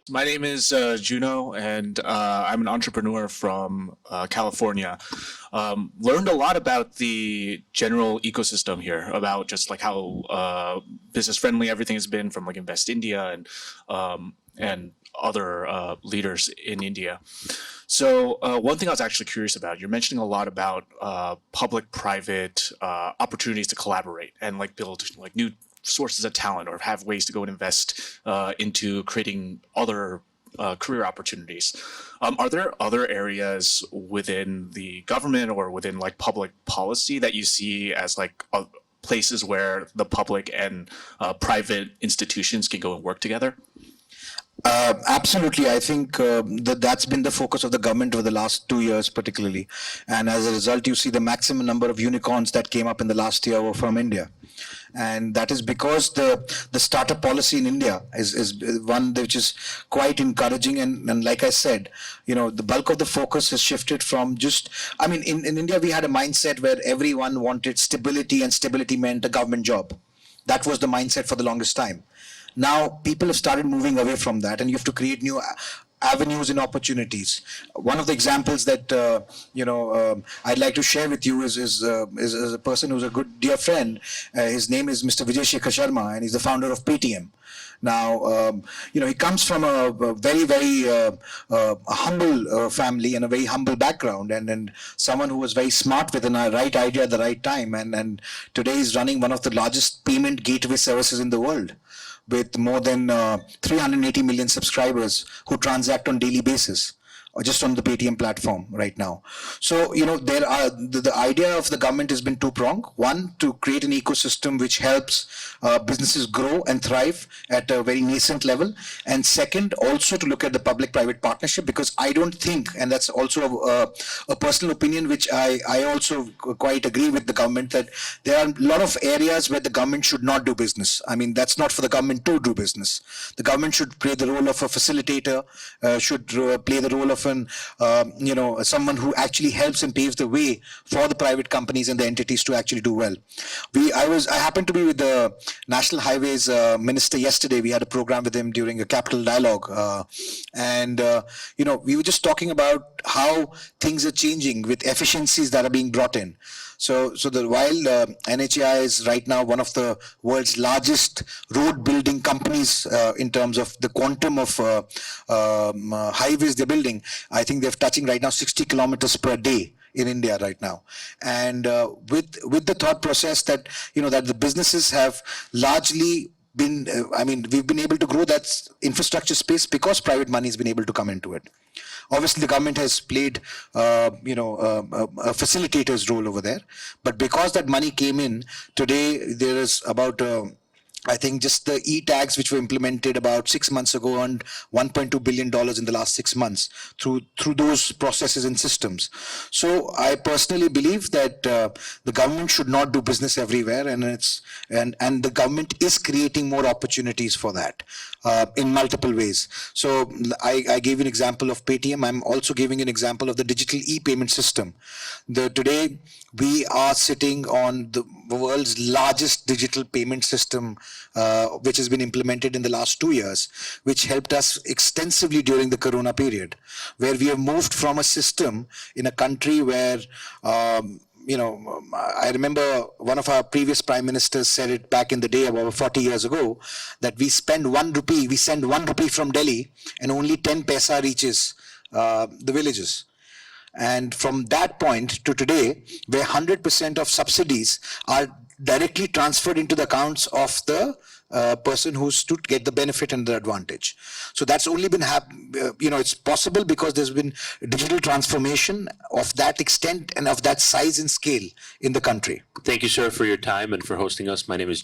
My name is Juno, and I'm an entrepreneur from California. Learned a lot about the general ecosystem here, about just like how business friendly everything has been from like Invest India and other leaders in India. So one thing I was actually curious about, you're mentioning a lot about public-private opportunities to collaborate and like build like new sources of talent or have ways to go and invest into creating other career opportunities. Are there other areas within the government or within like public policy that you see as like places where the public and private institutions can go and work together? Absolutely. I think that's been the focus of the government over the last 2 years, particularly. And as a result, you see the maximum number of unicorns that came up in the last year were from India. And that is because the startup policy in India is one which is quite encouraging. And like I said, the bulk of the focus has shifted from in India, we had a mindset where everyone wanted stability, and stability meant a government job. That was the mindset for the longest time. Now people have started moving away from that, and you have to create new avenues and opportunities. One of the examples that I'd like to share with you is a person who's a good dear friend. His name is Mr. Sharma, and he's the founder of Paytm. Now, he comes from a very humble family and a very humble background, and someone who was very smart with the right idea at the right time. And today he's running one of the largest payment gateway services in the world, with more than 380 million subscribers who transact on daily basis, or just on the Paytm platform right now. So, there are the idea of the government has been two-pronged. One, to create an ecosystem which helps businesses grow and thrive at a very nascent level. And second, also to look at the public-private partnership, because I don't think, and that's also a personal opinion, which I also quite agree with the government, that there are a lot of areas where the government should not do business. I mean, that's not for the government to do business. The government should play the role of a facilitator, should play the role of someone who actually helps and paves the way for the private companies and the entities to actually do well. I happened to be with the National Highways Minister yesterday. We had a program with him during a capital dialogue, and we were just talking about how things are changing with efficiencies that are being brought in. So while NHAI is right now one of the world's largest road building companies in terms of the quantum of highways they're building, I think they're touching right now 60 kilometers per day in India right now. And with the thought process that, that the businesses have largely been, we've been able to grow that infrastructure space because private money has been able to come into it. Obviously, the government has played, a facilitator's role over there. But because that money came in, today there is about, I think just the e-tags which were implemented about 6 months ago earned $1.2 billion in the last 6 months through those processes and systems. So I personally believe that the government should not do business everywhere, and the government is creating more opportunities for that in multiple ways. So I gave an example of Paytm. I'm also giving an example of the digital e-payment system. Today we are sitting on the world's largest digital payment system, which has been implemented in the last 2 years, which helped us extensively during the Corona period, where we have moved from a system in a country where, I remember one of our previous prime ministers said it back in the day, about 40 years ago, that we send 1 rupee from Delhi, and only 10 paisa reaches the villages. And from that point to today, where 100% of subsidies are directly transferred into the accounts of the person who's to get the benefit and the advantage. So that's only been it's possible because there's been digital transformation of that extent and of that size and scale in the country. Thank you, sir, for your time and for hosting us. My name is